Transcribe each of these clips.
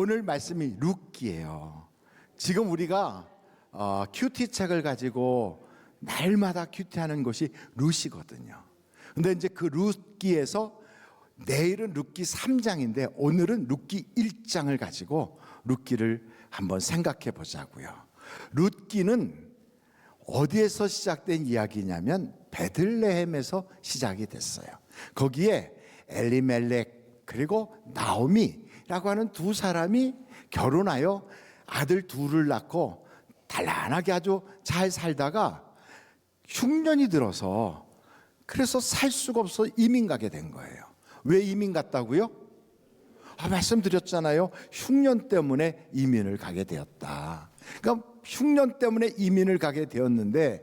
오늘 말씀이 룻기예요. 지금 우리가 큐티 책을 가지고 날마다 큐티하는 것이 룻이거든요. 근데 이제 그 룻기에서 내일은 룻기 3장인데 오늘은 룻기 1장을 가지고 룻기를 한번 생각해 보자고요. 룻기는 어디에서 시작된 이야기냐면 베들레헴에서 시작이 됐어요. 거기에 엘리멜렉 그리고 나오미라고 하는 두 사람이 결혼하여 아들 둘을 낳고 단란하게 아주 잘 살다가 흉년이 들어서 그래서 살 수가 없어 이민 가게 된 거예요. 왜 이민 갔다고요? 말씀드렸잖아요. 흉년 때문에 이민을 가게 되었다. 그러니까 흉년 때문에 이민을 가게 되었는데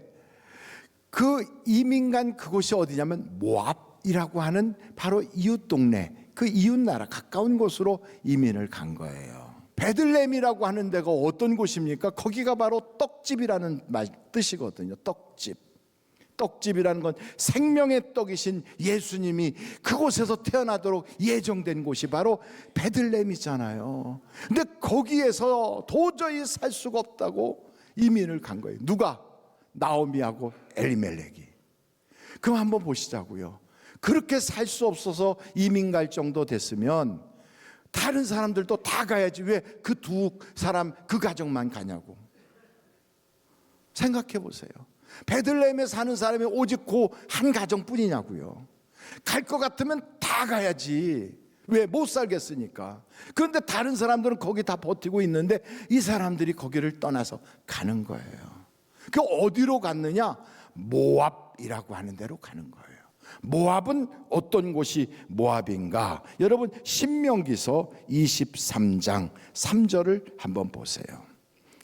그 이민 간 그곳이 어디냐면 모압이라고 하는 바로 이웃 동네, 그 이웃 나라 가까운 곳으로 이민을 간 거예요. 베들레헴이라고 하는 데가 어떤 곳입니까? 거기가 바로 떡집이라는 뜻이거든요. 떡집. 떡집이라는 건 생명의 떡이신 예수님이 그곳에서 태어나도록 예정된 곳이 바로 베들레헴이잖아요. 근데 거기에서 도저히 살 수가 없다고 이민을 간 거예요. 누가? 나오미하고 엘리멜렉이. 그럼 한번 보시자고요. 그렇게 살 수 없어서 이민 갈 정도 됐으면 다른 사람들도 다 가야지 왜 그 두 사람 그 가정만 가냐고. 생각해 보세요. 베들레헴에 사는 사람이 오직 그 한 가정뿐이냐고요. 갈 것 같으면 다 가야지. 왜? 못 살겠으니까. 그런데 다른 사람들은 거기 다 버티고 있는데 이 사람들이 거기를 떠나서 가는 거예요. 그 어디로 갔느냐? 모압이라고 하는 데로 가는 거예요. 모압은 어떤 곳이 모압인가? 여러분 신명기서 23장 3절을 한번 보세요.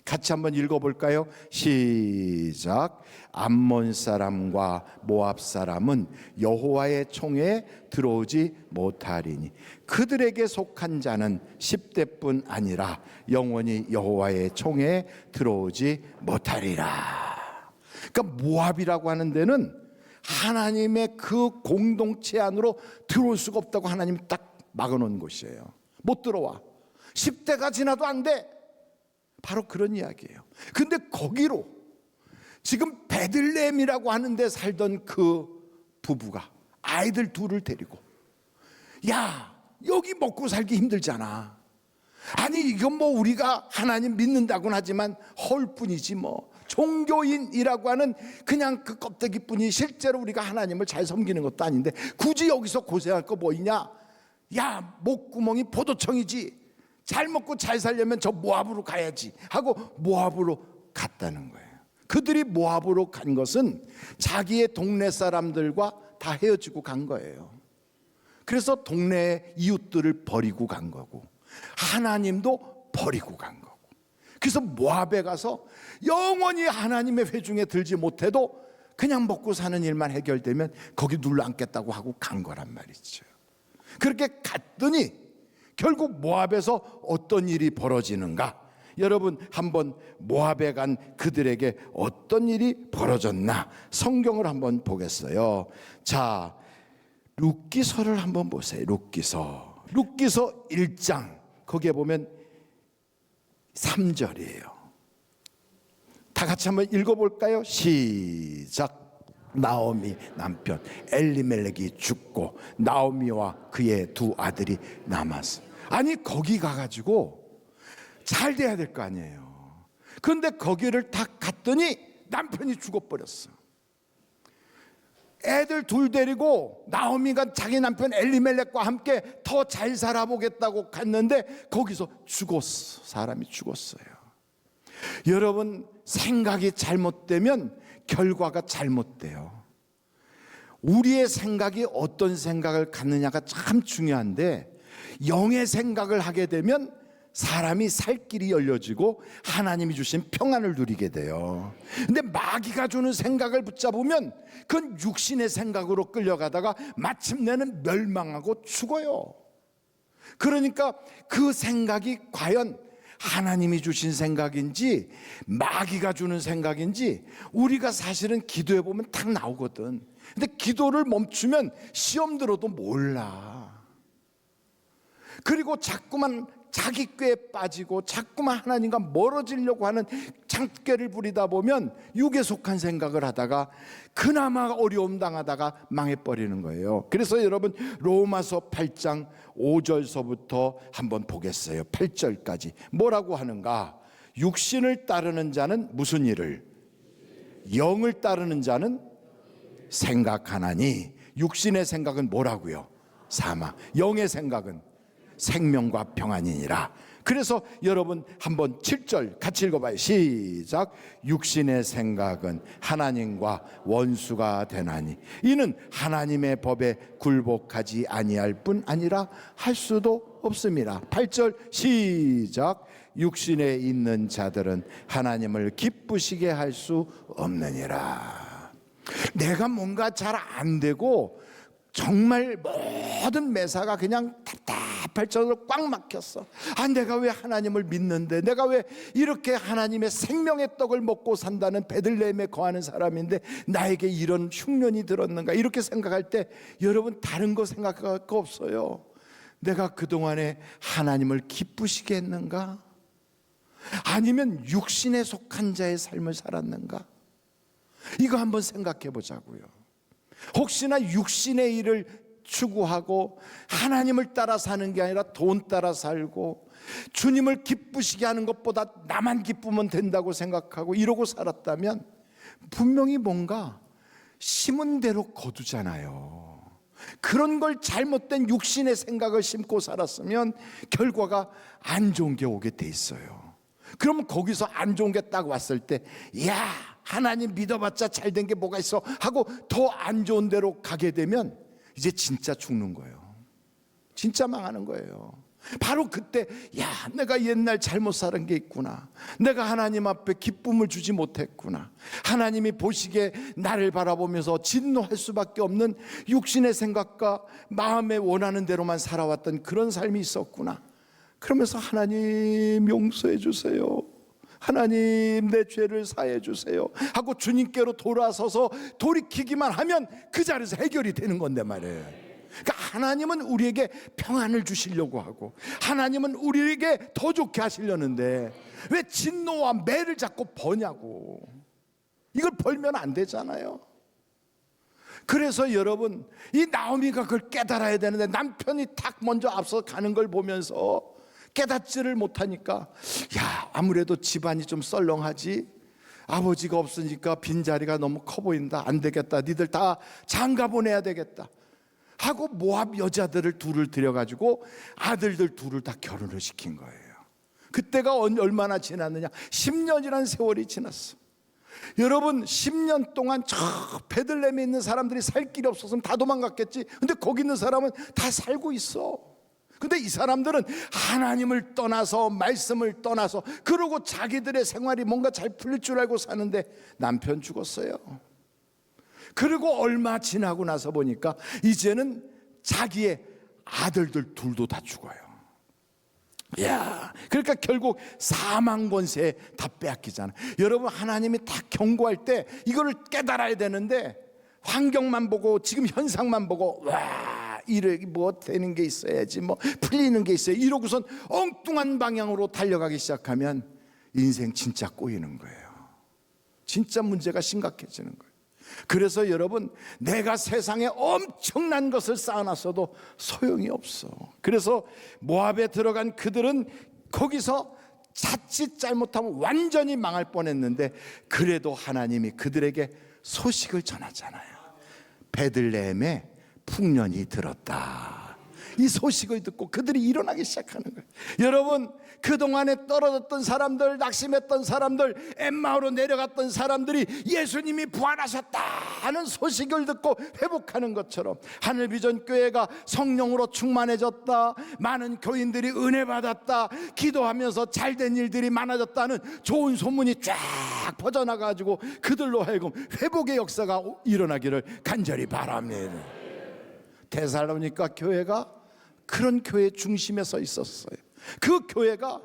같이 한번 읽어볼까요? 시작. 암몬 사람과 모압 사람은 여호와의 총회에 들어오지 못하리니 그들에게 속한 자는 10대뿐 아니라 영원히 여호와의 총회에 들어오지 못하리라. 그러니까 모압이라고 하는 데는 하나님의 그 공동체 안으로 들어올 수가 없다고 하나님이 딱 막아놓은 곳이에요. 못 들어와. 10대가 지나도 안 돼. 바로 그런 이야기예요. 근데 거기로 지금 베들레헴이라고 하는 데 살던 그 부부가 아이들 둘을 데리고, 야, 여기 먹고 살기 힘들잖아. 아니 이건 뭐 우리가 하나님 믿는다고는 하지만 헐뿐이지 뭐. 종교인이라고 하는 그냥 그 껍데기뿐이 실제로 우리가 하나님을 잘 섬기는 것도 아닌데 굳이 여기서 고생할 거 뭐 있냐. 야, 목구멍이 포도청이지. 잘 먹고 잘 살려면 저 모압으로 가야지 하고 모압으로 갔다는 거예요. 그들이 모압으로 간 것은 자기의 동네 사람들과 다 헤어지고 간 거예요. 그래서 동네 이웃들을 버리고 간 거고 하나님도 버리고 간 거고. 그래서 모압에 가서 영원히 하나님의 회중에 들지 못해도 그냥 먹고 사는 일만 해결되면 거기 눌러 앉겠다고 하고 간 거란 말이죠. 그렇게 갔더니 결국 모압에서 어떤 일이 벌어지는가? 여러분 한번 모압에 간 그들에게 어떤 일이 벌어졌나? 성경을 한번 보겠어요. 자, 룻기서를 한번 보세요. 룻기서 1장 거기에 보면 3절이에요. 다 같이 한번 읽어볼까요? 시작. 나오미 남편 엘리멜렉이 죽고 나오미와 그의 두 아들이 남았어. 아니 거기 가가지고 잘 돼야 될 거 아니에요. 그런데 거기를 딱 갔더니 남편이 죽어버렸어. 애들 둘 데리고 나오미가 자기 남편 엘리멜렉과 함께 더 잘 살아보겠다고 갔는데 거기서 죽었어. 사람이 죽었어요. 여러분 생각이 잘못되면 결과가 잘못돼요. 우리의 생각이 어떤 생각을 갖느냐가 참 중요한데 영의 생각을 하게 되면 사람이 살 길이 열려지고 하나님이 주신 평안을 누리게 돼요. 근데 마귀가 주는 생각을 붙잡으면 그건 육신의 생각으로 끌려가다가 마침내는 멸망하고 죽어요. 그러니까 그 생각이 과연 하나님이 주신 생각인지 마귀가 주는 생각인지 우리가 사실은 기도해 보면 딱 나오거든. 근데 기도를 멈추면 시험 들어도 몰라. 그리고 자꾸만 자기 꾀에 빠지고 자꾸만 하나님과 멀어지려고 하는 장꾀를 부리다 보면 육에 속한 생각을 하다가 그나마 어려움 당하다가 망해버리는 거예요. 그래서 여러분 로마서 8장 5절서부터 한번 보겠어요. 8절까지 뭐라고 하는가? 육신을 따르는 자는 무슨 일을, 영을 따르는 자는 생각하나니. 육신의 생각은 뭐라고요? 사망. 영의 생각은 생명과 평안이니라. 그래서 여러분 한번 7절 같이 읽어봐요. 시작. 육신의 생각은 하나님과 원수가 되나니 이는 하나님의 법에 굴복하지 아니할 뿐 아니라 할 수도 없습니다. 8절 시작. 육신에 있는 자들은 하나님을 기쁘시게 할 수 없느니라. 내가 뭔가 잘 안 되고 정말 모든 매사가 그냥 답답할 정도로 꽉 막혔어. 내가 왜 하나님을 믿는데, 내가 왜 이렇게 하나님의 생명의 떡을 먹고 산다는 베들레헴에 거하는 사람인데 나에게 이런 흉년이 들었는가, 이렇게 생각할 때 여러분 다른 거 생각할 거 없어요. 내가 그동안에 하나님을 기쁘시게 했는가? 아니면 육신에 속한 자의 삶을 살았는가? 이거 한번 생각해 보자고요. 혹시나 육신의 일을 추구하고 하나님을 따라 사는 게 아니라 돈 따라 살고 주님을 기쁘시게 하는 것보다 나만 기쁘면 된다고 생각하고 이러고 살았다면 분명히 뭔가 심은 대로 거두잖아요. 그런 걸 잘못된 육신의 생각을 심고 살았으면 결과가 안 좋은 게 오게 돼 있어요. 그러면 거기서 안 좋은 게 딱 왔을 때, 야, 하나님 믿어봤자 잘된 게 뭐가 있어 하고 더 안 좋은 데로 가게 되면 이제 진짜 죽는 거예요. 진짜 망하는 거예요. 바로 그때, 야, 내가 옛날 잘못 살은 게 있구나, 내가 하나님 앞에 기쁨을 주지 못했구나, 하나님이 보시기에 나를 바라보면서 진노할 수밖에 없는 육신의 생각과 마음에 원하는 대로만 살아왔던 그런 삶이 있었구나. 그러면서 하나님 용서해 주세요, 하나님 내 죄를 사해 주세요 하고 주님께로 돌아서서 돌이키기만 하면 그 자리에서 해결이 되는 건데 말이에요. 그러니까 하나님은 우리에게 평안을 주시려고 하고 하나님은 우리에게 더 좋게 하시려는데 왜 진노와 매를 자꾸 버냐고. 이걸 벌면 안 되잖아요. 그래서 여러분, 이 나오미가 그걸 깨달아야 되는데 남편이 딱 먼저 앞서 가는 걸 보면서 깨닫지를 못하니까, 야, 아무래도 집안이 좀 썰렁하지, 아버지가 없으니까 빈자리가 너무 커 보인다, 안 되겠다, 니들 다 장가 보내야 되겠다 하고 모압 여자들을 둘을 들여가지고 아들들 둘을 다 결혼을 시킨 거예요. 그때가 얼마나 지났느냐, 10년이라는 세월이 지났어. 여러분, 10년 동안 저 베들레헴에 있는 사람들이 살 길이 없었으면 다 도망갔겠지. 근데 거기 있는 사람은 다 살고 있어. 근데 이 사람들은 하나님을 떠나서, 말씀을 떠나서, 그러고 자기들의 생활이 뭔가 잘 풀릴 줄 알고 사는데 남편 죽었어요. 그리고 얼마 지나고 나서 보니까 이제는 자기의 아들들 둘도 다 죽어요. 야, 그러니까 결국 사망 권세 다 빼앗기잖아. 여러분, 하나님이 딱 경고할 때 이거를 깨달아야 되는데 환경만 보고 지금 현상만 보고, 와, 이래 뭐 되는 게 있어야지, 뭐 풀리는 게 있어야, 이러고선 엉뚱한 방향으로 달려가기 시작하면 인생 진짜 꼬이는 거예요. 진짜 문제가 심각해지는 거예요. 그래서 여러분, 내가 세상에 엄청난 것을 쌓아놨어도 소용이 없어. 그래서 모압에 들어간 그들은 거기서 자칫 잘못하면 완전히 망할 뻔했는데 그래도 하나님이 그들에게 소식을 전하잖아요. 베들레헴에 풍년이 들었다. 이 소식을 듣고 그들이 일어나기 시작하는 거예요. 여러분, 그동안에 떨어졌던 사람들, 낙심했던 사람들, 엠마오로 내려갔던 사람들이 예수님이 부활하셨다 하는 소식을 듣고 회복하는 것처럼 하늘비전교회가 성령으로 충만해졌다, 많은 교인들이 은혜 받았다, 기도하면서 잘된 일들이 많아졌다는 좋은 소문이 쫙 퍼져나가지고 그들로 하여금 회복의 역사가 일어나기를 간절히 바랍니다. 데살로니가 교회가 그런 교회 중심에 서 있었어요. 그 교회가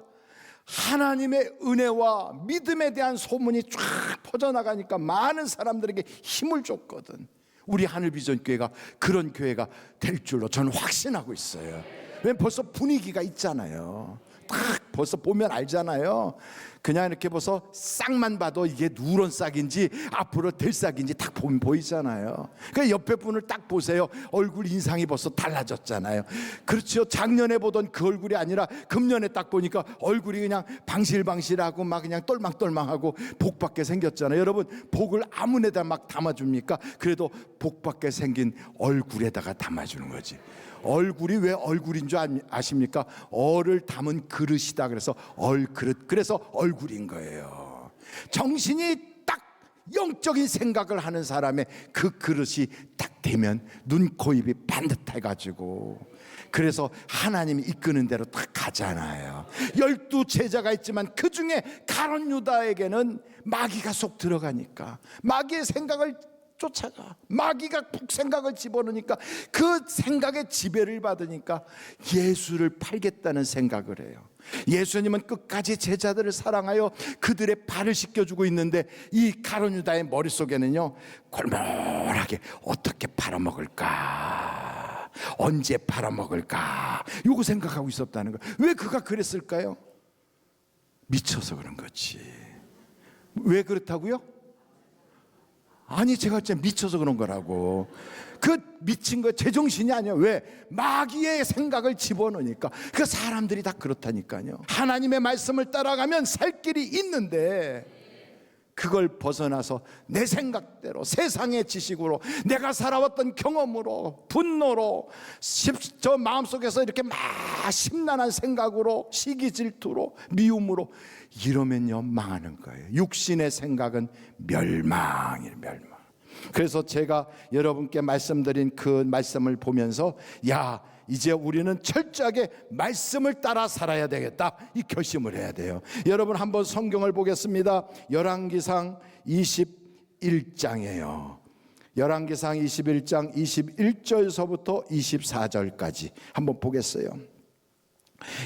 하나님의 은혜와 믿음에 대한 소문이 쫙 퍼져나가니까 많은 사람들에게 힘을 줬거든. 우리 하늘비전교회가 그런 교회가 될 줄로 저는 확신하고 있어요. 왜냐면 벌써 분위기가 있잖아요. 딱 벌써 보면 알잖아요. 그냥 이렇게 벌써 싹만 봐도 이게 누런 싹인지 앞으로 될 싹인지 딱 보면 보이잖아요. 그러니까 옆에 분을 딱 보세요. 얼굴 인상이 벌써 달라졌잖아요. 그렇죠. 작년에 보던 그 얼굴이 아니라 금년에 딱 보니까 얼굴이 그냥 방실방실하고 막 그냥 똘망똘망하고 복받게 생겼잖아요. 여러분, 복을 아무데다 막 담아줍니까? 그래도 복받게 생긴 얼굴에다가 담아주는 거지. 얼굴이 왜 얼굴인 줄 아십니까? 얼을 담은 그릇이다. 그래서 얼그릇, 그래서 얼굴인 거예요. 정신이 딱 영적인 생각을 하는 사람의 그 그릇이 딱 되면 눈, 코, 입이 반듯해가지고, 그래서 하나님이 이끄는 대로 딱 가잖아요. 12 제자가 있지만 그 중에 가룟 유다에게는 마귀가 속 들어가니까 마귀의 생각을 쫓아가, 마귀가 푹 생각을 집어넣으니까 그 생각에 지배를 받으니까 예수를 팔겠다는 생각을 해요. 예수님은 끝까지 제자들을 사랑하여 그들의 발을 씻겨주고 있는데 이 가룟 유다의 머릿속에는요, 골몰하게 어떻게 팔아먹을까, 언제 팔아먹을까, 요거 생각하고 있었다는 거예요. 왜 그가 그랬을까요? 미쳐서 그런 거지. 왜 그렇다고요? 아니, 제가 진짜 미쳐서 그런 거라고. 그 미친 거 제정신이 아니야. 왜? 마귀의 생각을 집어넣으니까. 그 사람들이 다 그렇다니까요. 하나님의 말씀을 따라가면 살 길이 있는데 그걸 벗어나서 내 생각대로, 세상의 지식으로, 내가 살아왔던 경험으로, 분노로, 저 마음속에서 이렇게 막 심란한 생각으로, 시기 질투로, 미움으로 이러면요 망하는 거예요. 육신의 생각은 멸망이에요, 멸망. 그래서 제가 여러분께 말씀드린 그 말씀을 보면서, 야, 이제 우리는 철저하게 말씀을 따라 살아야 되겠다, 이 결심을 해야 돼요. 여러분, 한번 성경을 보겠습니다. 열왕기상 21장이에요 열왕기상 21장 21절서부터 24절까지 한번 보겠어요.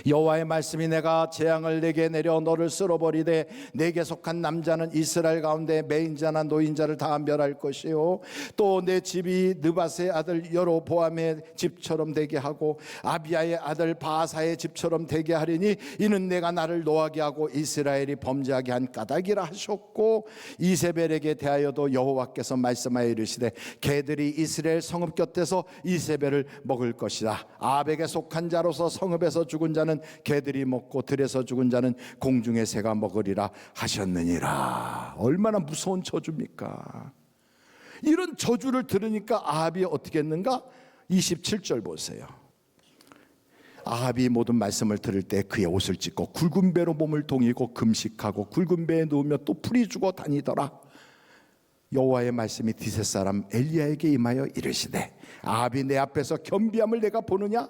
여호와의 말씀이, 내가 재앙을 내게 내려 너를 쓸어버리되 내게 속한 남자는 이스라엘 가운데 매인자나 노인자를 다 멸할 것이요, 또 내 집이 느밧의 아들 여로보암의 집처럼 되게 하고 아비야의 아들 바아사의 집처럼 되게 하리니 이는 내가 나를 노하게 하고 이스라엘이 범죄하게 한 까닭이라 하셨고, 이세벨에게 대하여도 여호와께서 말씀하여 이르시되 개들이 이스라엘 성읍 곁에서 이세벨을 먹을 것이다. 아합에게 속한 자로서 성읍에서 죽은 자는 개들이 먹고 들에서 죽은 자는 공중의 새가 먹으리라 하셨느니라. 얼마나 무서운 저주입니까? 이런 저주를 들으니까 아합이 어떻게 했는가? 27절 보세요. 아합이 모든 말씀을 들을 때 그의 옷을 찢고 굵은 배로 몸을 동이고 금식하고 굵은 배에 누우며 또 풀이 주고 다니더라. 여호와의 말씀이 디셋 사람 엘리야에게 임하여 이르시되, 아합이 내 앞에서 겸비함을 내가 보느냐?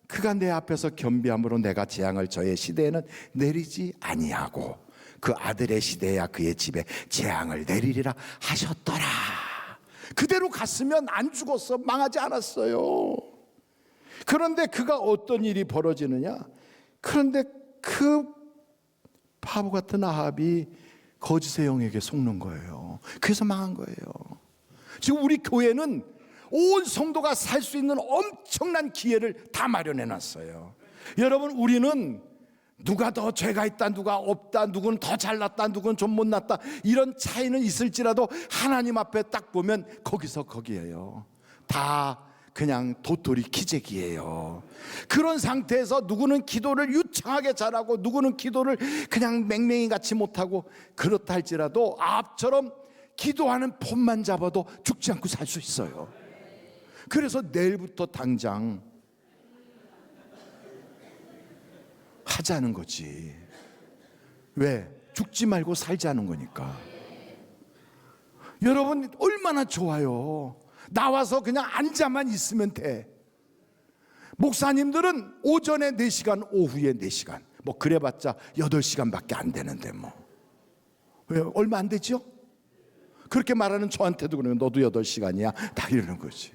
그가 내 앞에서 겸비함으로 내가 재앙을 저의 시대에는 내리지 아니하고 그 아들의 시대야 그의 집에 재앙을 내리리라 하셨더라. 그대로 갔으면 안 죽었어, 망하지 않았어요. 그런데 그가 어떤 일이 벌어지느냐? 그런데 그 바보 같은 아합이 거짓의 영에게 속는 거예요. 그래서 망한 거예요. 지금 우리 교회는 온 성도가 살 수 있는 엄청난 기회를 다 마련해 놨어요. 여러분, 우리는 누가 더 죄가 있다, 누가 없다, 누구는 더 잘났다, 누구는 좀 못났다, 이런 차이는 있을지라도 하나님 앞에 딱 보면 거기서 거기에요. 다 그냥 도토리 키재기예요. 그런 상태에서 누구는 기도를 유창하게 잘하고 누구는 기도를 그냥 맹맹이 같이 못하고, 그렇다 할지라도 아합처럼 기도하는 폼만 잡아도 죽지 않고 살 수 있어요. 그래서 내일부터 당장 하자는 거지. 왜? 죽지 말고 살자는 거니까. 여러분, 얼마나 좋아요. 나와서 그냥 앉아만 있으면 돼. 목사님들은 오전에 4시간, 오후에 4시간, 뭐 그래봤자 8시간밖에 안 되는데 뭐. 왜? 얼마 안 되죠? 그렇게 말하는 저한테도 그러면 너도 8시간이야 다 이러는 거지.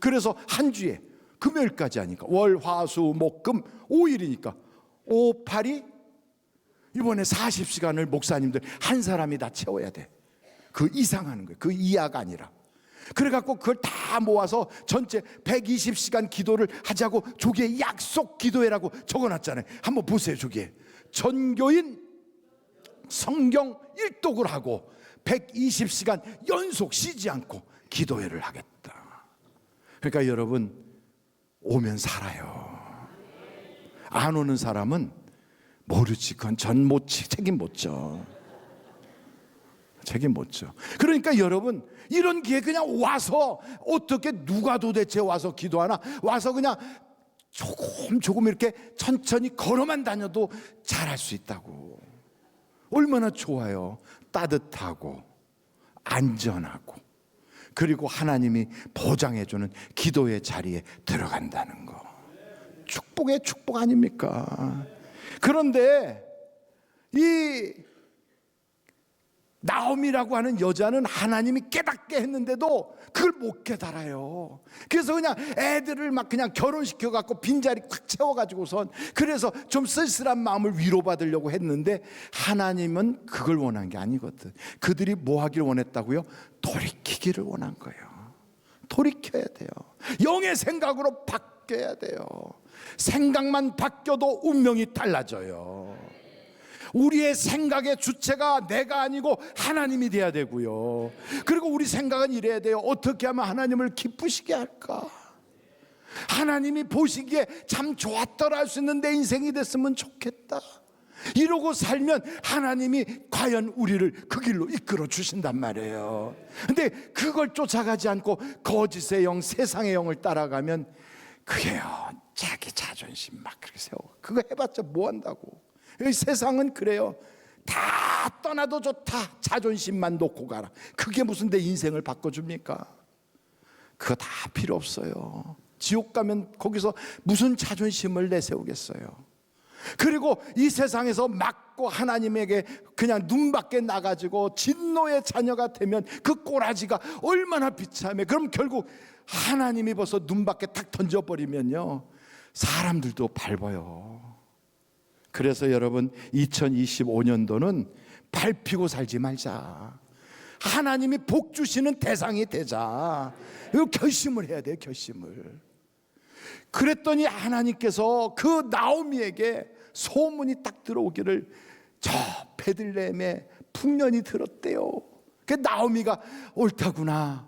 그래서 한 주에 금요일까지 하니까 월, 화, 수, 목, 금 5일이니까 5, 8이 이번에 40시간을 목사님들 한 사람이 다 채워야 돼. 그 이상 하는 거예요. 그 이하가 아니라. 그래갖고 그걸 다 모아서 전체 120시간 기도를 하자고 조기에 약속 기도회라고 적어놨잖아요. 한번 보세요. 조기에 전교인 성경 일독을 하고 120시간 연속 쉬지 않고 기도회를 하겠다. 그러니까 여러분, 오면 살아요. 안 오는 사람은 모르지. 그건 책임 못 져. 책임 못 져. 그러니까 여러분, 이런 기회 그냥 와서, 어떻게 누가 도대체 와서 기도하나? 와서 그냥 조금 이렇게 천천히 걸어만 다녀도 잘할 수 있다고. 얼마나 좋아요. 따뜻하고 안전하고, 그리고 하나님이 보장해주는 기도의 자리에 들어간다는 거. 축복의 축복 아닙니까? 그런데 이 나오미라고 하는 여자는 하나님이 깨닫게 했는데도 그걸 못 깨달아요. 그래서 그냥 애들을 막 그냥 결혼시켜 갖고 빈자리 꽉 채워 가지고선, 그래서 좀 쓸쓸한 마음을 위로받으려고 했는데 하나님은 그걸 원한 게 아니거든. 그들이 뭐 하기를 원했다고요? 돌이키기를 원한 거예요. 돌이켜야 돼요. 영의 생각으로 바뀌어야 돼요. 생각만 바뀌어도 운명이 달라져요. 우리의 생각의 주체가 내가 아니고 하나님이 돼야 되고요. 그리고 우리 생각은 이래야 돼요. 어떻게 하면 하나님을 기쁘시게 할까? 하나님이 보시기에 참 좋았더라 할 수 있는 내 인생이 됐으면 좋겠다. 이러고 살면 하나님이 과연 우리를 그 길로 이끌어 주신단 말이에요. 근데 그걸 쫓아가지 않고 거짓의 영, 세상의 영을 따라가면 그게요, 자기 자존심 막 그렇게 세워. 그거 해봤자 뭐 한다고. 세상은 그래요. 다 떠나도 좋다. 자존심만 놓고 가라. 그게 무슨 내 인생을 바꿔줍니까? 그거 다 필요 없어요. 지옥 가면 거기서 무슨 자존심을 내세우겠어요. 그리고 이 세상에서 맞고 하나님에게 그냥 눈밖에 나가지고 진노의 자녀가 되면 그 꼬라지가 얼마나 비참해. 그럼 결국 하나님이 벌써 눈밖에 탁 던져버리면요, 사람들도 밟아요. 그래서 여러분, 2025년도는 밟히고 살지 말자. 하나님이 복 주시는 대상이 되자. 이거 결심을 해야 돼요. 결심을. 그랬더니 하나님께서 그 나오미에게 소문이 딱 들어오기를, 저 베들레헴에 풍년이 들었대요. 그 나오미가 옳다구나.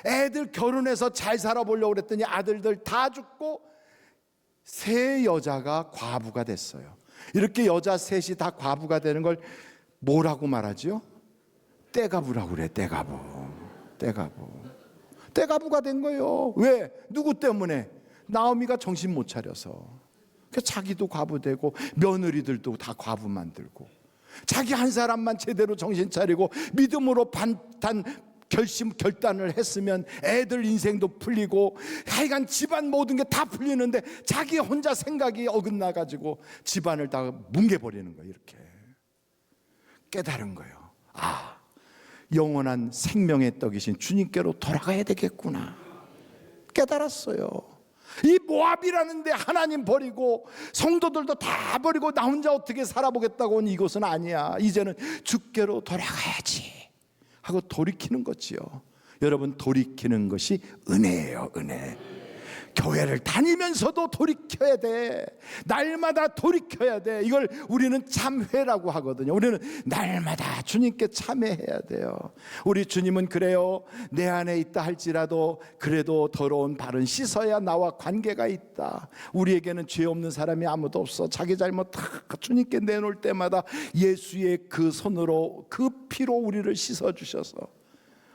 애들 결혼해서 잘 살아보려고 그랬더니 아들들 다 죽고 세 여자가 과부가 됐어요. 이렇게 여자 셋이 다 과부가 되는 걸 뭐라고 말하죠? 떼가부라고 그래. 떼가부가 된 거예요. 왜? 누구 때문에? 나오미가 정신 못 차려서. 자기도 과부되고 며느리들도 다 과부 만들고, 자기 한 사람만 제대로 정신 차리고 믿음으로 결단을 했으면 애들 인생도 풀리고 하여간 집안 모든 게 다 풀리는데 자기 혼자 생각이 어긋나가지고 집안을 다 뭉개버리는 거예요. 이렇게 깨달은 거예요. 아, 영원한 생명의 떡이신 주님께로 돌아가야 되겠구나. 깨달았어요. 이 모압이라는 데 하나님 버리고 성도들도 다 버리고 나 혼자 어떻게 살아보겠다고 온 이곳은 아니야. 이제는 주께로 돌아가야지 하고 돌이키는 거지요. 여러분, 돌이키는 것이 은혜예요. 은혜. 교회를 다니면서도 돌이켜야 돼. 날마다 돌이켜야 돼. 이걸 우리는 참회라고 하거든요. 우리는 날마다 주님께 참회해야 돼요. 우리 주님은 그래요. 내 안에 있다 할지라도 그래도 더러운 발은 씻어야 나와 관계가 있다. 우리에게는 죄 없는 사람이 아무도 없어. 자기 잘못 다 주님께 내놓을 때마다 예수의 그 손으로, 그 피로 우리를 씻어주셔서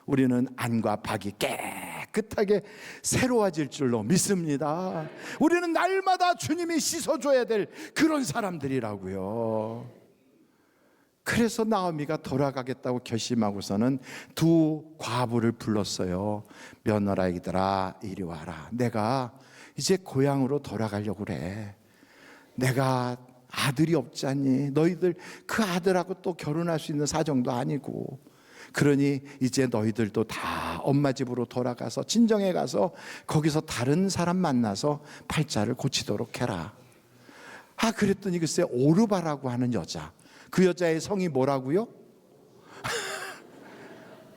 우리는 안과 박이 깨끗하게 새로워질 줄로 믿습니다. 우리는 날마다 주님이 씻어줘야 될 그런 사람들이라고요. 그래서 나오미가 돌아가겠다고 결심하고서는 두 과부를 불렀어요. 며느라이들아, 이리 와라. 내가 이제 고향으로 돌아가려고 그래. 내가 아들이 없지 않니? 너희들 그 아들하고 또 결혼할 수 있는 사정도 아니고, 그러니 이제 너희들도 다 엄마 집으로 돌아가서 친정에 가서 거기서 다른 사람 만나서 팔자를 고치도록 해라. 아, 그랬더니 글쎄, 오르바라고 하는 여자, 그 여자의 성이 뭐라고요?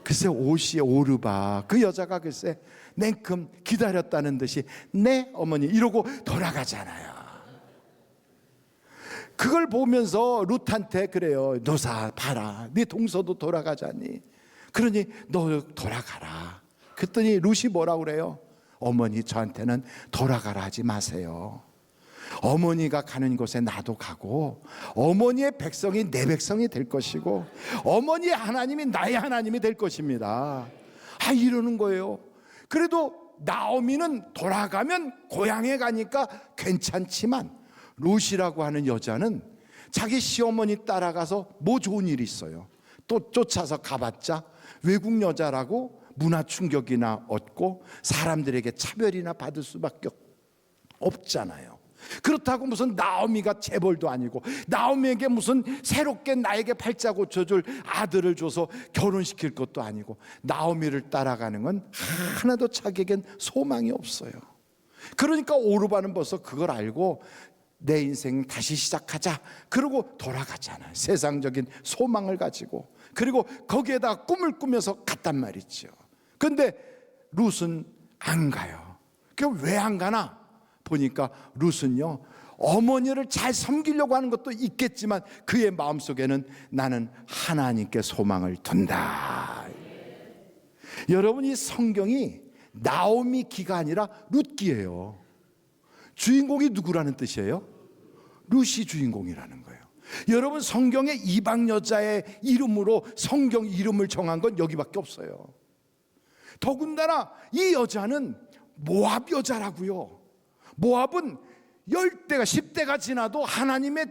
글쎄 옷이 오르바, 그 여자가 글쎄 냉큼 기다렸다는 듯이 네 어머니 이러고 돌아가잖아요. 그걸 보면서 룻한테 그래요. 너사 봐라, 네 동서도 돌아가자니, 그러니 너 돌아가라. 그랬더니 룻이 뭐라고 그래요? 어머니 저한테는 돌아가라 하지 마세요. 어머니가 가는 곳에 나도 가고, 어머니의 백성이 내 백성이 될 것이고, 어머니의 하나님이 나의 하나님이 될 것입니다. 이러는 거예요. 그래도 나오미는 돌아가면 고향에 가니까 괜찮지만, 룻이라고 하는 여자는 자기 시어머니 따라가서 뭐 좋은 일이 있어요? 또 쫓아서 가봤자 외국 여자라고 문화 충격이나 얻고 사람들에게 차별이나 받을 수밖에 없잖아요. 그렇다고 무슨 나오미가 재벌도 아니고, 나오미에게 무슨 새롭게 나에게 팔자 고쳐줄 아들을 줘서 결혼시킬 것도 아니고, 나오미를 따라가는 건 하나도 자기에겐 소망이 없어요. 그러니까 오르바는 벌써 그걸 알고 내 인생 다시 시작하자 그러고 돌아가잖아요. 세상적인 소망을 가지고. 그리고 거기에다 꿈을 꾸면서 갔단 말이죠. 근데 룻은 안 가요. 왜 안 가나 보니까 룻은요, 어머니를 잘 섬기려고 하는 것도 있겠지만 그의 마음속에는 나는 하나님께 소망을 둔다. 여러분, 이 성경이 나오미 기가 아니라 룻기예요. 주인공이 누구라는 뜻이에요? 룻이 주인공이라는 거예요. 여러분, 성경에 이방 여자의 이름으로 성경 이름을 정한 건 여기밖에 없어요. 더군다나 이 여자는 모압 여자라고요. 모압은 10대가 10대가 지나도 하나님의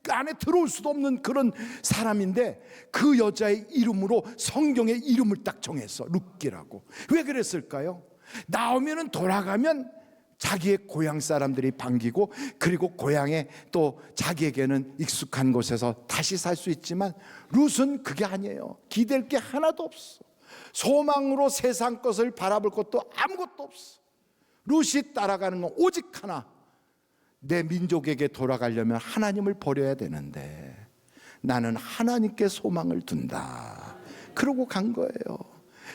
안에 들어올 수도 없는 그런 사람인데, 그 여자의 이름으로 성경의 이름을 딱 정했어. 룻기라고. 왜 그랬을까요? 나오미는 돌아가면 자기의 고향 사람들이 반기고, 그리고 고향에 또 자기에게는 익숙한 곳에서 다시 살 수 있지만, 룻은 그게 아니에요. 기댈 게 하나도 없어. 소망으로 세상 것을 바라볼 것도 아무것도 없어. 룻이 따라가는 건 오직 하나, 내 민족에게 돌아가려면 하나님을 버려야 되는데 나는 하나님께 소망을 둔다. 그러고 간 거예요.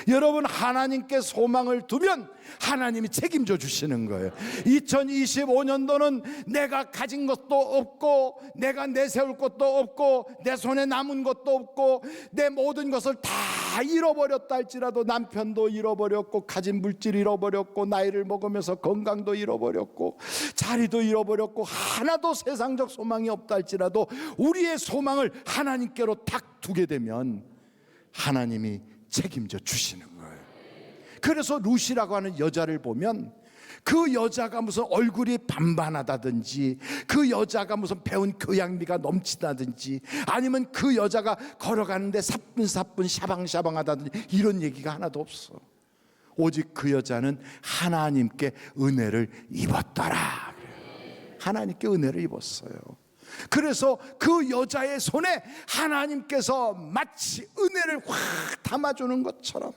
여러분, 하나님께 소망을 두면 하나님이 책임져 주시는 거예요. 2025년도는 내가 가진 것도 없고, 내가 내세울 것도 없고, 내 손에 남은 것도 없고, 내 모든 것을 다 잃어버렸다 할지라도, 남편도 잃어버렸고, 가진 물질 잃어버렸고, 나이를 먹으면서 건강도 잃어버렸고, 자리도 잃어버렸고, 하나도 세상적 소망이 없다 할지라도 우리의 소망을 하나님께로 탁 두게 되면 하나님이 책임져 주시는 거예요. 그래서 룻이라고 하는 여자를 보면, 그 여자가 무슨 얼굴이 반반하다든지, 그 여자가 무슨 배운 교양미가 넘치다든지, 아니면 그 여자가 걸어가는데 사뿐사뿐 샤방샤방하다든지, 이런 얘기가 하나도 없어. 오직 그 여자는 하나님께 은혜를 입었더라. 하나님께 은혜를 입었어요. 그래서 그 여자의 손에 하나님께서 마치 은혜를 확 담아주는 것처럼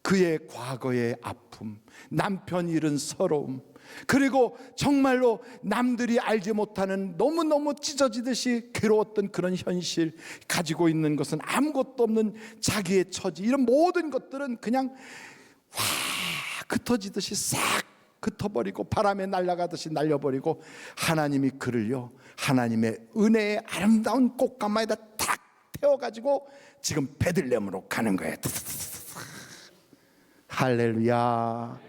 그의 과거의 아픔, 남편 잃은 서러움, 그리고 정말로 남들이 알지 못하는 너무너무 찢어지듯이 괴로웠던 그런 현실, 가지고 있는 것은 아무것도 없는 자기의 처지, 이런 모든 것들은 그냥 확 흩어지듯이 싹 흩어버리고 바람에 날아가듯이 날려버리고, 하나님이 그를요, 하나님의 은혜의 아름다운 꽃가마에다 탁 태워가지고 지금 베들레헴으로 가는 거예요. 할렐루야.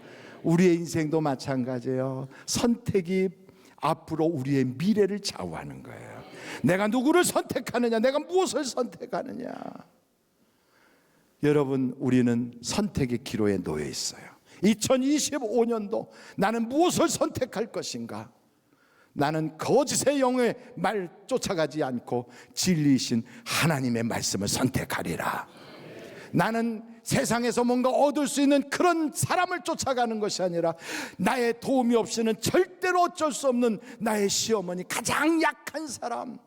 우리의 인생도 마찬가지예요. 선택이 앞으로 우리의 미래를 좌우하는 거예요. 내가 누구를 선택하느냐, 내가 무엇을 선택하느냐. 여러분, 우리는 선택의 기로에 놓여 있어요. 2025년도 나는 무엇을 선택할 것인가? 나는 거짓의 영의 말 쫓아가지 않고 진리이신 하나님의 말씀을 선택하리라. 나는 세상에서 뭔가 얻을 수 있는 그런 사람을 쫓아가는 것이 아니라, 나의 도움이 없이는 절대로 어쩔 수 없는 나의 시어머니, 가장 약한 사람,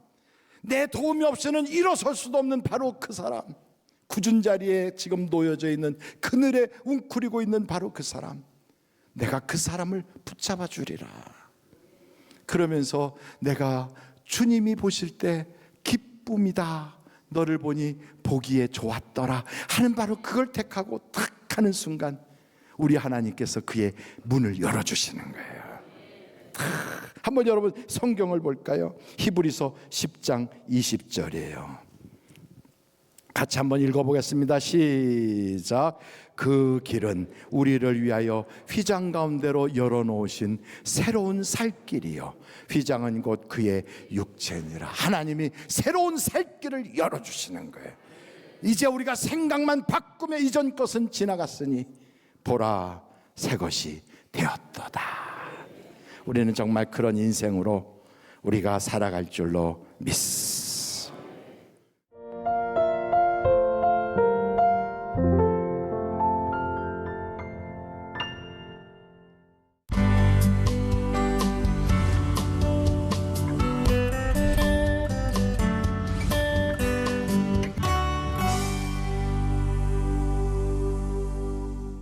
내 도움이 없이는 일어설 수도 없는 바로 그 사람, 굳은 자리에 지금 놓여져 있는, 그늘에 웅크리고 있는 바로 그 사람, 내가 그 사람을 붙잡아 주리라. 그러면서 내가 주님이 보실 때 기쁨이다, 너를 보니 보기에 좋았더라 하는 바로 그걸 택하고 탁 하는 순간 우리 하나님께서 그의 문을 열어주시는 거예요. 한번 여러분 성경을 볼까요? 히브리서 10장 20절이에요. 같이 한번 읽어보겠습니다. 시작. 그 길은 우리를 위하여 휘장 가운데로 열어놓으신 새로운 살 길이요 휘장은 곧 그의 육체니라. 하나님이 새로운 살 길을 열어주시는 거예요. 이제 우리가 생각만 바꾸며 이전 것은 지나갔으니 보라 새 것이 되었도다. 우리는 정말 그런 인생으로 우리가 살아갈 줄로 믿습니다.